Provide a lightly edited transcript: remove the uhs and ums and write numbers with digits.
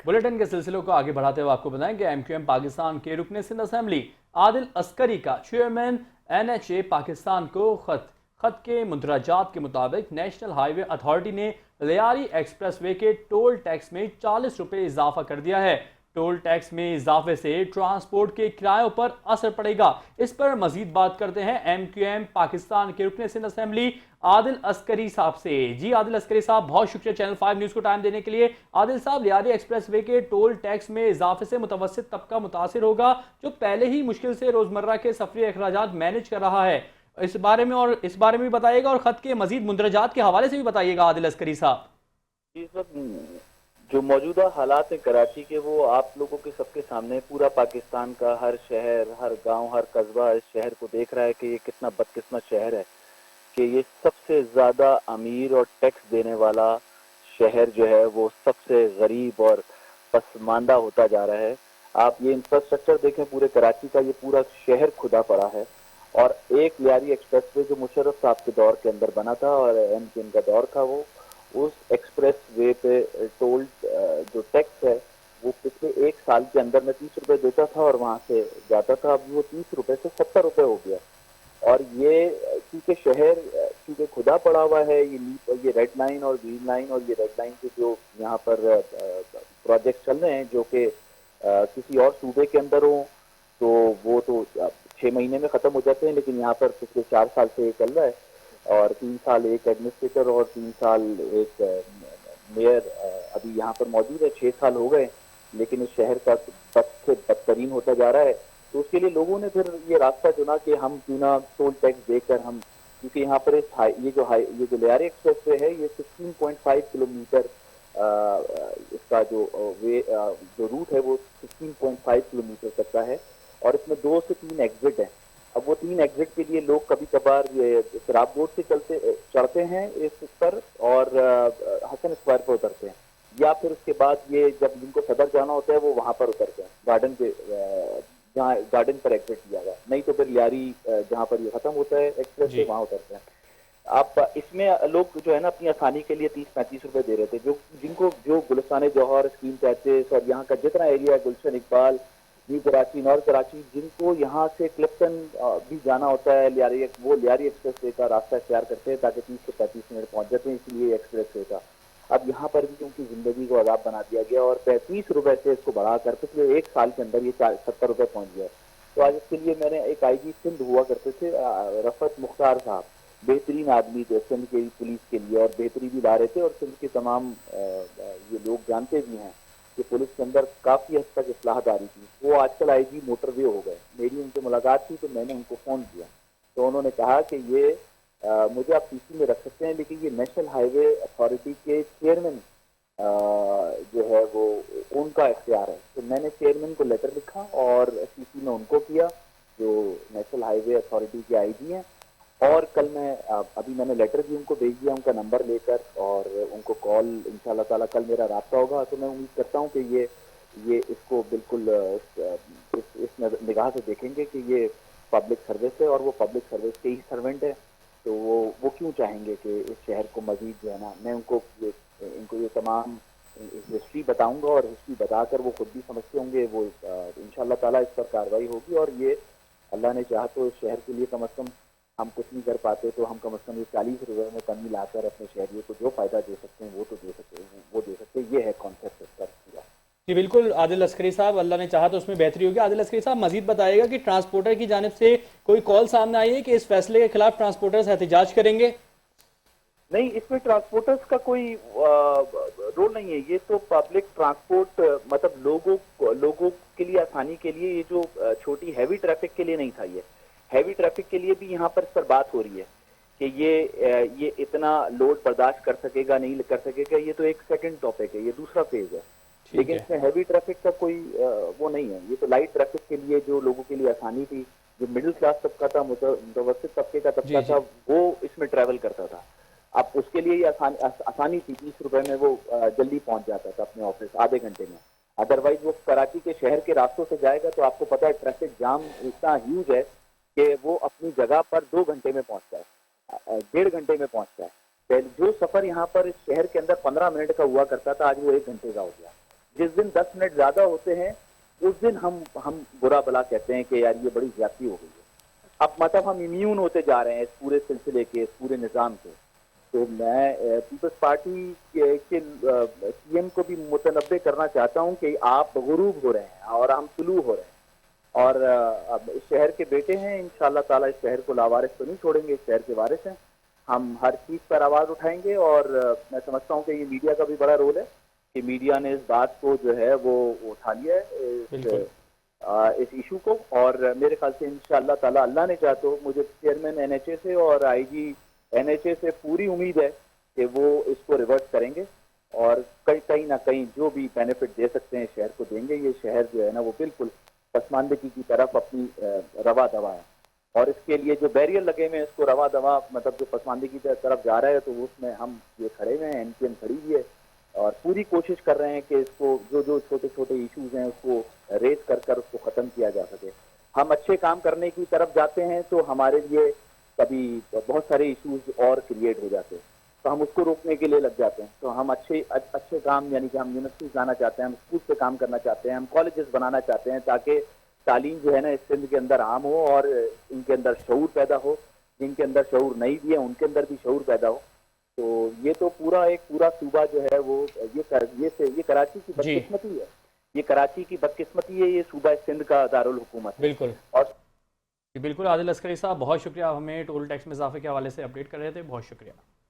Bulletin के सिलसिले को आगे बढ़ाते हुए आपको बताएं कि एमक्यूएम पाकिस्तान के रुकन सिंध असेंबली आदिल अस्करी का चेयरमैन एनएचए पाकिस्तान को खत के मुंदरजात के मुताबिक नेशनल हाईवे अथॉरिटी ने लियारी एक्सप्रेसवे के टोल टैक्स में 40 रुपये इजाफा कर दिया है। टोल टैक्स में इजाफे से ट्रांसपोर्ट के किरायों पर असर पड़ेगा। इस पर मजीद बात करते हैं एमक्यूएम पाकिस्तान के रुकन सिंध असेंबली आदिल अस्करी साहब से। जी आदिल अस्करी साहब, बहुत शुक्रिया चैनल 5 न्यूज़ को टाइम देने के लिए। आदिल साहब, लियारी एक्सप्रेसवे के टोल टैक्स में इजाफे से मुतवस्सित तबका मुतासिर होगा, जो पहले ही मुश्किल से रोजमर्रा के सफरी अखराजात मैनेज कर रहा है। इस बारे में भी बताइएगा और खत के मजीद मुंदरजात के हवाले से भी बताइएगा आदिल अस्करी साहब। इस वक्त जो मौजूदा हालात है कराची के, वो आप लोगों के सबके सामने, पूरा पाकिस्तान का हर शहर, हर गांव, हर कस्बा इस शहर को देख रहा है कि ये कितना बदकिस्मत शहर है कि ये सबसे ज्यादा अमीर और टैक्स देने वाला शहर जो है वो सबसे गरीब और पसमानदा होता जा रहा है। आप ये इंफ्रास्ट्रक्चर देखें पूरे कराची का, ये पूरा शहर खुदा पड़ा है। और एक लियारी एक्सप्रेसवे जो मुशर्रफ साहब के दौर के अंदर बना था और एमकेएम का दौर था, वो उस एक्सप्रेस वे पे टोल जो टैक्स है वो पिछले एक साल के अंदर में 30 रुपए देता था और वहां से जाता था। अब वो 30 रुपए से 70 रुपए हो गया। और ये क्योंकि शहर क्योंकि खुदा पड़ा हुआ है, ये रेड लाइन और ग्रीन लाइन और ये रेड लाइन के जो यहाँ पर प्रोजेक्ट चल रहे हैं जो कि किसी और सूबे के अंदर हो तो वो तो 6 महीने में खत्म हो जाते हैं, लेकिन यहाँ पर पिछले 4 साल से ये चल रहा है। और 3 साल एक एडमिनिस्ट्रेटर और 3 साल एक मेयर अभी यहाँ पर मौजूद है। 6 साल हो गए, लेकिन इस शहर का बद से बदतरीन होता जा रहा है। तो उसके लिए लोगों ने फिर ये रास्ता चुना कि हम क्यों ना टोल टैक्स देकर हम, क्योंकि यहाँ पर ये जो लियारी एक्सप्रेस वे है, ये 16.5 किलोमीटर इसका जो रूट है वो 16.5 किलोमीटर तक का है और इसमें 2 से 3 एग्जिट हैं। अब वो 3 एग्जिट के लिए लोग कभी कभार शराब बोर्ड से चढ़ते हैं इस पर और हसन स्क्वायर पर उतरते हैं, या फिर उसके बाद ये जब जिनको सदर जाना होता है वो वहां पर उतरते हैं, गार्डन पे जहाँ गार्डन पर एग्जिट लिया गया, नहीं तो फिर लियारी जहाँ पर ये खत्म होता है एक्सप्रेस से वहां उतरते हैं। आप इसमें लोग जो है ना अपनी आसानी के लिए 30-35 रुपए दे रहे थे, जो गुलिस्तान जौहर, स्क्रीन पैचेस और यहाँ का जितना एरिया है, गुलशन इकबाल, न्यू कराची, नॉर्थ कराची, जिनको यहाँ से क्लिफ्टन भी जाना होता है, वो लियारी एक्सप्रेस वे का रास्ता इख्तियार करते हैं ताकि 30 से 35 मिनट पहुंच जाते हैं, इसलिए एक्सप्रेस वे का अब यहाँ पर भी उनकी जिंदगी को अजाब बना दिया गया और 35 रुपए से इसको बढ़ाकर पिछले एक साल के अंदर ये 70 रुपए पहुंच गया। तो आज इसके लिए मैंने एक आईजी सिंध हुआ करते थे रफत मुख्तार साहब, बेहतरीन आदमी थे सिंध के पुलिस के लिए और बेहतरी भी ला रहे थे और सिंध के तमाम ये लोग जानते भी हैं कि पुलिस के अंदर काफी हद तक इस्लाहदारी थी। वो आजकल आईजी मोटरवे हो गए। मेरी उनसे मुलाकात थी तो मैंने उनको फोन किया तो उन्होंने कहा कि ये मुझे आप सीसी में रख सकते हैं, लेकिन ये नेशनल हाईवे अथॉरिटी के चेयरमैन जो है वो उनका इख्तियार है। तो मैंने चेयरमैन को लेटर लिखा और सीसी में उनको किया जो नेशनल हाईवे अथॉरिटी के आईजी हैं। और कल अभी मैंने लेटर भी उनको भेज दिया उनका नंबर लेकर और उनको कॉल इंशाल्लाह ताला कल मेरा राब्ता होगा। तो मैं उम्मीद करता हूँ कि ये इसको बिल्कुल इस निगाह से देखेंगे कि ये पब्लिक सर्विस है और वो पब्लिक सर्विस के ही सर्वेंट है। तो वो क्यों चाहेंगे कि इस शहर को मजीद जो है ना, मैं इनको ये तमाम हिस्ट्री बताऊंगा और हिस्ट्री बताकर वो खुद भी समझते होंगे। वो इंशाल्लाह ताला इस पर कार्रवाई होगी और ये अल्लाह ने चाहा तो इस शहर के लिए कम अज कम हम कुछ नहीं कर पाते तो हम कम अज कम ये 40 रुपए में कमी लाकर अपने शहरियों को जो फायदा दे सकते हैं वो तो दे सकते हैं। ये है कॉन्सेप्ट इसका पूरा। जी बिल्कुल आदिल अस्करी साहब, अल्लाह ने चाहा तो उसमें बेहतरी होगी। आदिल अस्करी साहब, मजीद बताइएगा कि ट्रांसपोर्टर की जानिब से कोई कॉल सामने आई है कि इस फैसले के खिलाफ ट्रांसपोर्टर्स एहतजाज करेंगे? नहीं, इसमें ट्रांसपोर्टर्स का कोई रोल नहीं है। ये तो पब्लिक ट्रांसपोर्ट मतलब लोगों के लिए आसानी के लिए, ये जो छोटी हैवी ट्रैफिक के लिए नहीं था। ये हैवी ट्रैफिक के लिए भी यहाँ पर इस पर बात हो रही है कि ये इतना लोड बर्दाश्त कर सकेगा नहीं कर सकेगा। ये तो एक सेकंड टॉपिक है, ये दूसरा फेज है। लेकिन इसमें हैवी ट्रैफिक का कोई वो नहीं है। ये तो लाइट ट्रैफिक के लिए जो लोगों के लिए आसानी थी, जो मिडिल क्लास तबका था, मुतवस्सित तबके का तबका था, वो इसमें ट्रैवल करता था। अब उसके लिए ये आसानी थी, 30 रुपए में वो जल्दी पहुंच जाता था अपने ऑफिस आधे घंटे में। अदरवाइज वो कराची के शहर के रास्तों से जाएगा तो आपको पता है ट्रैफिक जाम इतना ह्यूज है कि वो अपनी जगह पर 2 घंटे में पहुंचता है, 1.5 घंटे में पहुंचता है। जो सफर यहाँ पर इस शहर के अंदर 15 मिनट का हुआ करता था, आज वो 1 घंटे का हो गया। जिस दिन 10 मिनट ज्यादा होते हैं उस दिन हम बुरा भला कहते हैं कि यार ये बड़ी ज्यादती हो गई है। अब मतलब हम इम्यून होते जा रहे हैं इस पूरे सिलसिले के, इस पूरे निज़ाम से। तो मैं पीपल्स पार्टी के सीएम को भी मुतनब्बे करना चाहता हूं कि आप गुरूब हो रहे हैं और हम सुलू हो रहे हैं, और अब इस शहर के बेटे हैं, इंशाअल्लाह ताला इस शहर को लावारिस तो नहीं छोड़ेंगे, इस शहर के वारिस हैं। हम हर चीज़ पर आवाज़ उठाएंगे, और मैं समझता हूँ कि ये मीडिया का भी बड़ा रोल है कि मीडिया ने इस बात को जो है वो उठा लिया है, इस इशू को। और मेरे ख्याल से इंशाअल्लाह ताला, अल्लाह ने चाहा तो, मुझे चेयरमैन एनएचए से और आईजी एनएचए से पूरी उम्मीद है कि वो इसको रिवर्स करेंगे, और कहीं ना कहीं जो भी बेनिफिट दे सकते हैं शहर को देंगे। ये शहर जो है ना वो बिल्कुल पसमानदगी की तरफ अपनी रवा दवा है, और इसके लिए जो बैरियर लगे हुए हैं इसको रवा दवा, मतलब जो पसमानदगी की तरफ जा रहा है, तो उसमें हम ये खड़े हुए हैं, एनपीएम खड़ी हुई है, और पूरी कोशिश कर रहे हैं कि इसको जो छोटे छोटे इश्यूज हैं उसको रेज कर उसको खत्म किया जा सके। हम अच्छे काम करने की तरफ जाते हैं तो हमारे लिए कभी बहुत सारे इश्यूज और क्रिएट हो जाते हैं, तो हम उसको रोकने के लिए लग जाते हैं। तो हम अच्छे काम, यानी कि हम यूनिवर्सिटीज लाना चाहते हैं, हम स्कूल पे काम करना चाहते हैं, हम कॉलेजेस बनाना चाहते हैं, ताकि तालीम जो है ना इस सिंध के अंदर आम हो और इनके अंदर शऊर पैदा हो। जिनके अंदर शऊर नहीं भी है उनके अंदर भी शऊर पैदा हो। तो ये तो पूरा सूबा जो है वो ये कराची की बदकिस्मती है, ये कराची की बदकिस्मती है, ये सूबा सिंध का दारुल हुकूमत है। बिल्कुल। और बिल्कुल आदिल अस्करी साहब, बहुत शुक्रिया, आप हमें टोल टैक्स में इजाफे के हवाले से अपडेट कर रहे थे, बहुत शुक्रिया।